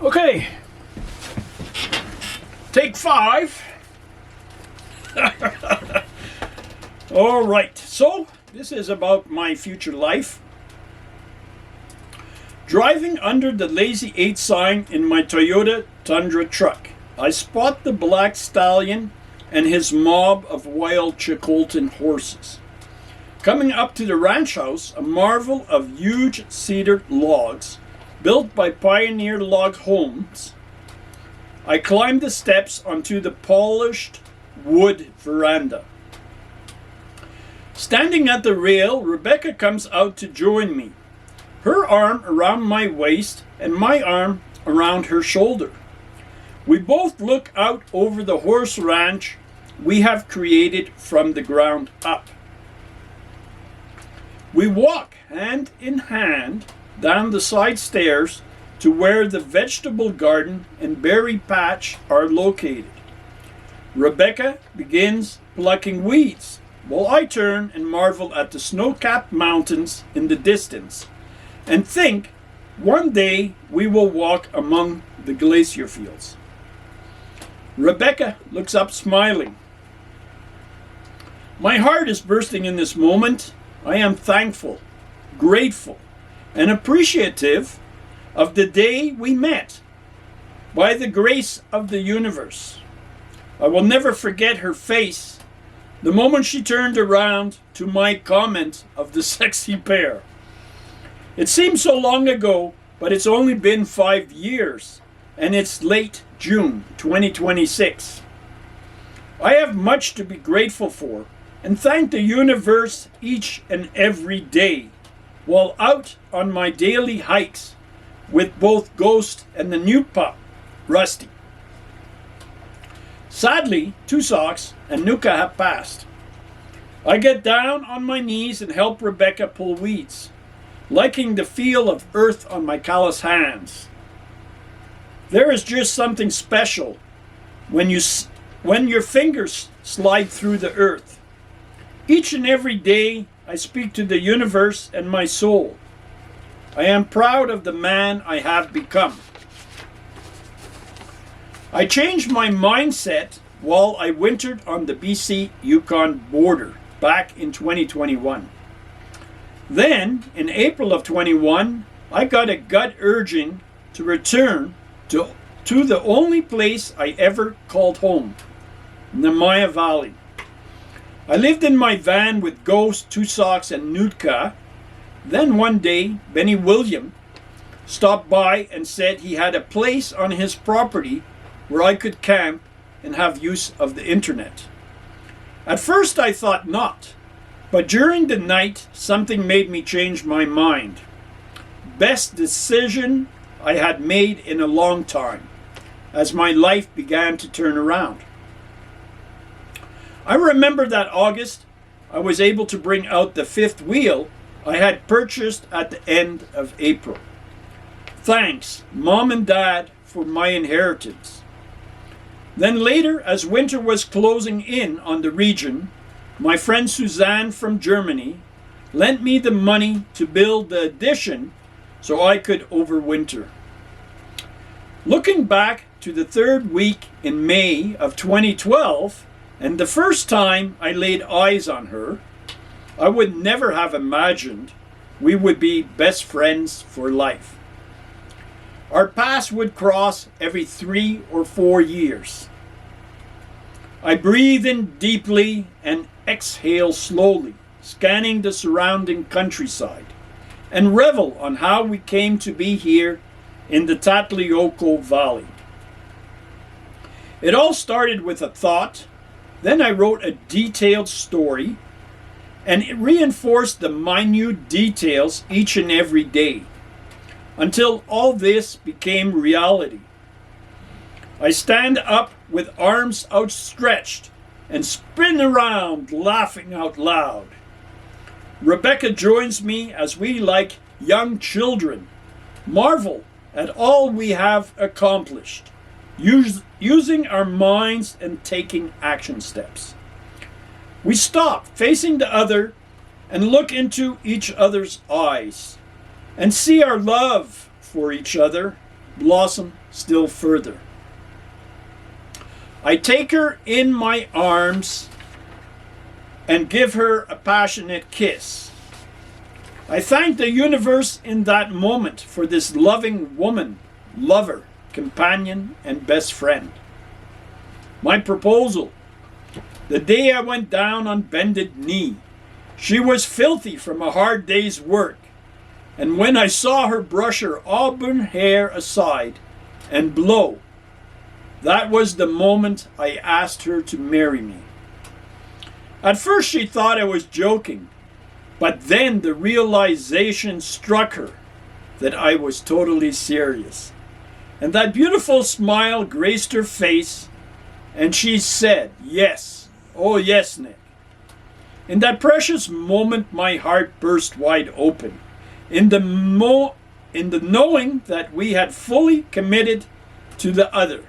Okay, take 5. All right, so this is about my future life. Driving under the Lazy 8 sign in my Toyota Tundra truck, I spot the black stallion and his mob of wild Chicoltan horses. Coming up to the ranch house, a marvel of huge cedar logs built by pioneer log homes, I climb the steps onto the polished wood veranda. Standing at the rail, Rebecca comes out to join me, her arm around my waist and my arm around her shoulder. We both look out over the horse ranch we have created from the ground up. We walk hand in hand down the side stairs to where the vegetable garden and berry patch are located. Rebecca begins plucking weeds, while I turn and marvel at the snow-capped mountains in the distance and think one day we will walk among the glacier fields. Rebecca looks up smiling. My heart is bursting in this moment. I am thankful, grateful, and appreciative of the day we met. By the grace of the universe, I will never forget her face the moment she turned around to my comment of the sexy pair. It seems so long ago, but it's only been 5 years, and it's late June 2026. I have much to be grateful for and thank the universe each and every day while out on my daily hikes with both Ghost and the new pup, Rusty. Sadly, 2 Socks and Nuka have passed. I get down on my knees and help Rebecca pull weeds, liking the feel of earth on my callous hands. There is just something special when your fingers slide through the earth. Each and every day, I speak to the universe and my soul. I am proud of the man I have become. I changed my mindset while I wintered on the BC-Yukon border back in 2021. Then, in April of 21, I got a gut urging to return to the only place I ever called home, Namaya Valley. I lived in my van with Ghost, 2 Socks, and Nutka. Then one day, Benny William stopped by and said he had a place on his property where I could camp and have use of the internet. At first I thought not, but during the night something made me change my mind. Best decision I had made in a long time, as my life began to turn around. I remember that August, I was able to bring out the 5th wheel I had purchased at the end of April. Thanks, Mom and Dad, for my inheritance. Then later, as winter was closing in on the region, my friend Suzanne from Germany lent me the money to build the addition so I could overwinter. Looking back to the 3rd week in May of 2012, and the first time I laid eyes on her, I would never have imagined we would be best friends for life. Our paths would cross every 3 or 4 years. I breathe in deeply and exhale slowly, scanning the surrounding countryside, and revel on how we came to be here in the Tatlioko Valley. It all started with a thought. Then I wrote a detailed story, and it reinforced the minute details each and every day, until all this became reality. I stand up with arms outstretched and spin around laughing out loud. Rebecca joins me as we, like young children, marvel at all we have accomplished, using our minds and taking action steps. We stop facing the other and look into each other's eyes and see our love for each other blossom still further. I take her in my arms and give her a passionate kiss. I thank the universe in that moment for this loving woman, lover, companion, and best friend. My proposal. The day I went down on bended knee, she was filthy from a hard day's work, and when I saw her brush her auburn hair aside and blow, that was the moment I asked her to marry me. At first she thought I was joking, but then the realization struck her that I was totally serious. And that beautiful smile graced her face, and she said, "Yes, oh yes, Nick." In that precious moment, my heart burst wide open. In the knowing that we had fully committed to the other.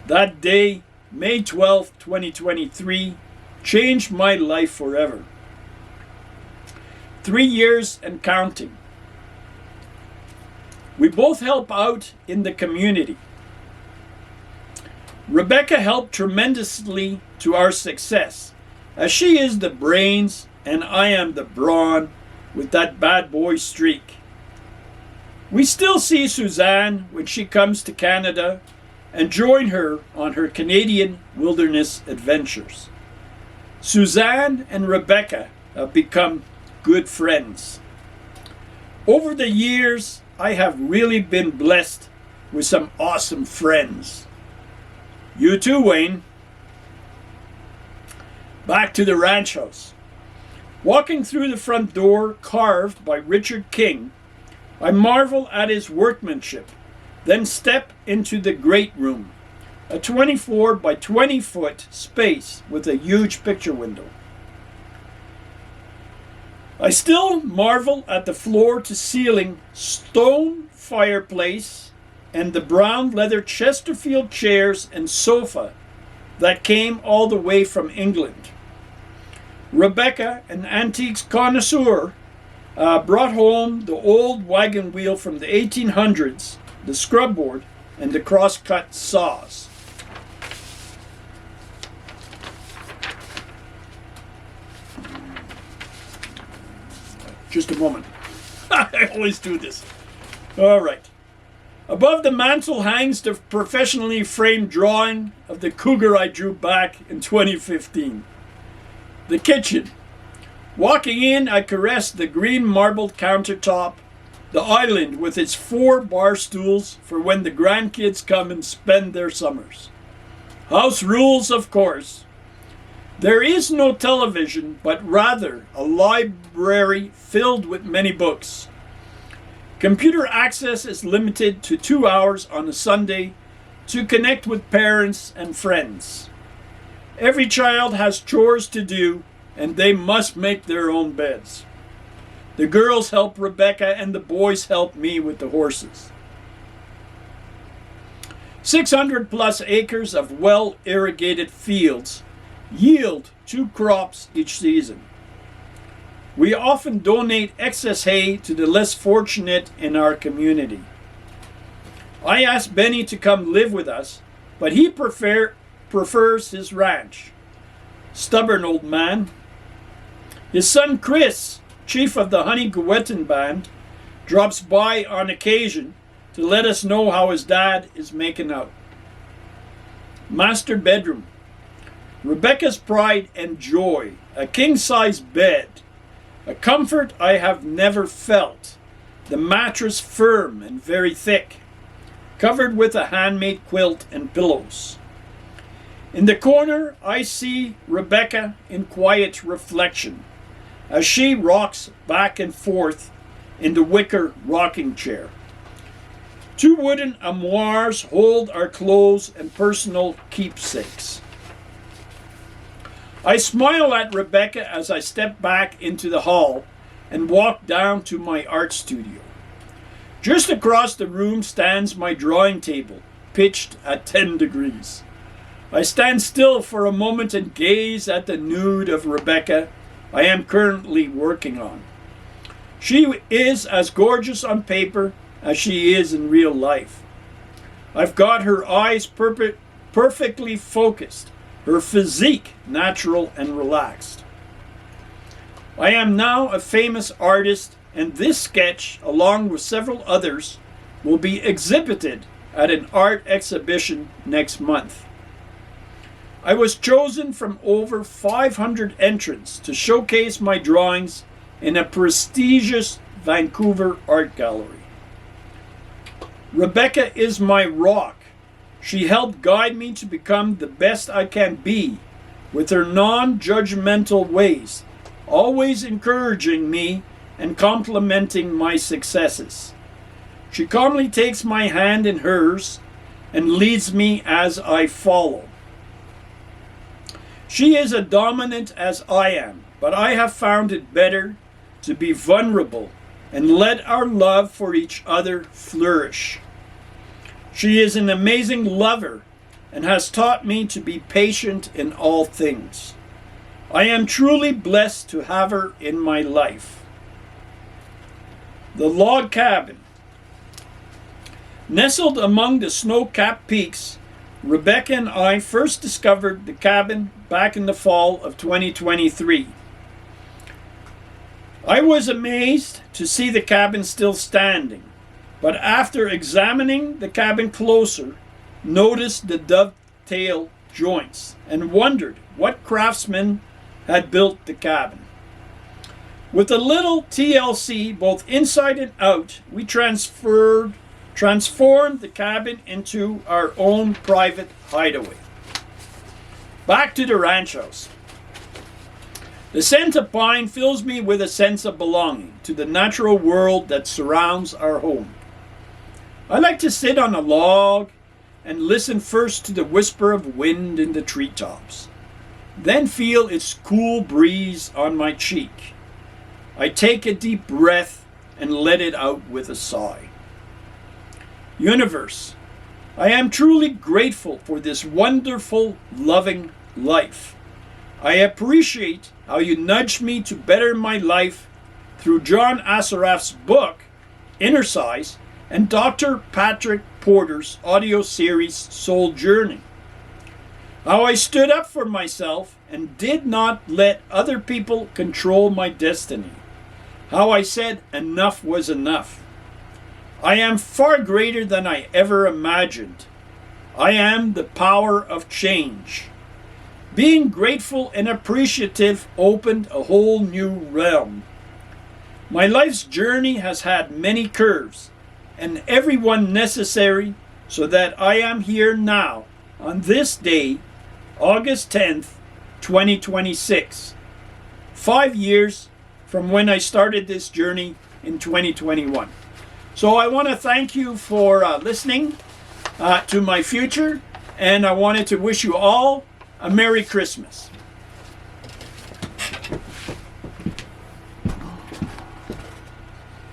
That day, May 12th, 2023, changed my life forever. 3 years and counting. We both help out in the community. Rebecca helped tremendously to our success, as she is the brains and I am the brawn with that bad boy streak. We still see Suzanne when she comes to Canada and join her on her Canadian wilderness adventures. Suzanne and Rebecca have become good friends. Over the years, I have really been blessed with some awesome friends. You too, Wayne. Back to the ranch house. Walking through the front door carved by Richard King, I marvel at his workmanship, then step into the great room, a 24 by 20 foot space with a huge picture window. I still marvel at the floor to ceiling stone fireplace and the brown leather Chesterfield chairs and sofa that came all the way from England. Rebecca, an antiques connoisseur, brought home the old wagon wheel from the 1800s, the scrub board, and the cross-cut saws. Just a moment. I always do this. All right. Above the mantel hangs the professionally framed drawing of the cougar I drew back in 2015. The kitchen. Walking in, I caressed the green marbled countertop, the island with its 4 bar stools for when the grandkids come and spend their summers. House rules, of course. There is no television, but rather a library filled with many books. Computer access is limited to 2 hours on a Sunday to connect with parents and friends. Every child has chores to do, and they must make their own beds. The girls help Rebecca, and the boys help me with the horses. 600 plus acres of well-irrigated fields yield 2 crops each season. We often donate excess hay to the less fortunate in our community. I asked Benny to come live with us, but he prefers his ranch. Stubborn old man. His son Chris, chief of the Honey Gwetin band, drops by on occasion to let us know how his dad is making out. Master bedroom. Rebecca's pride and joy, a king-size bed, a comfort I have never felt, the mattress firm and very thick, covered with a handmade quilt and pillows. In the corner, I see Rebecca in quiet reflection as she rocks back and forth in the wicker rocking chair. 2 wooden armoires hold our clothes and personal keepsakes. I smile at Rebecca as I step back into the hall and walk down to my art studio. Just across the room stands my drawing table, pitched at 10 degrees. I stand still for a moment and gaze at the nude of Rebecca I am currently working on. She is as gorgeous on paper as she is in real life. I've got her eyes perfectly focused, her physique natural and relaxed. I am now a famous artist, and this sketch, along with several others, will be exhibited at an art exhibition next month. I was chosen from over 500 entrants to showcase my drawings in a prestigious Vancouver art gallery. Rebecca is my rock. She helped guide me to become the best I can be with her non-judgmental ways, always encouraging me and complimenting my successes. She calmly takes my hand in hers and leads me as I follow. She is as dominant as I am, but I have found it better to be vulnerable and let our love for each other flourish. She is an amazing lover and has taught me to be patient in all things. I am truly blessed to have her in my life. The log cabin. Nestled among the snow-capped peaks, Rebecca and I first discovered the cabin back in the fall of 2023. I was amazed to see the cabin still standing, but after examining the cabin closer, noticed the dovetail joints and wondered what craftsman had built the cabin. With a little TLC both inside and out, we transformed the cabin into our own private hideaway. Back to the ranch house. The scent of pine fills me with a sense of belonging to the natural world that surrounds our home. I like to sit on a log and listen first to the whisper of wind in the treetops, then feel its cool breeze on my cheek. I take a deep breath and let it out with a sigh. Universe, I am truly grateful for this wonderful, loving life. I appreciate how you nudged me to better my life through John Assaraf's book, Inner Size, and Dr. Patrick Porter's audio series, Soul Journey. How I stood up for myself and did not let other people control my destiny. How I said enough was enough. I am far greater than I ever imagined. I am the power of change. Being grateful and appreciative opened a whole new realm. My life's journey has had many curves, and every one necessary, so that I am here now, on this day, August 10th, 2026. 5 years from when I started this journey in 2021. So I want to thank you for listening to my future, and I wanted to wish you all a Merry Christmas.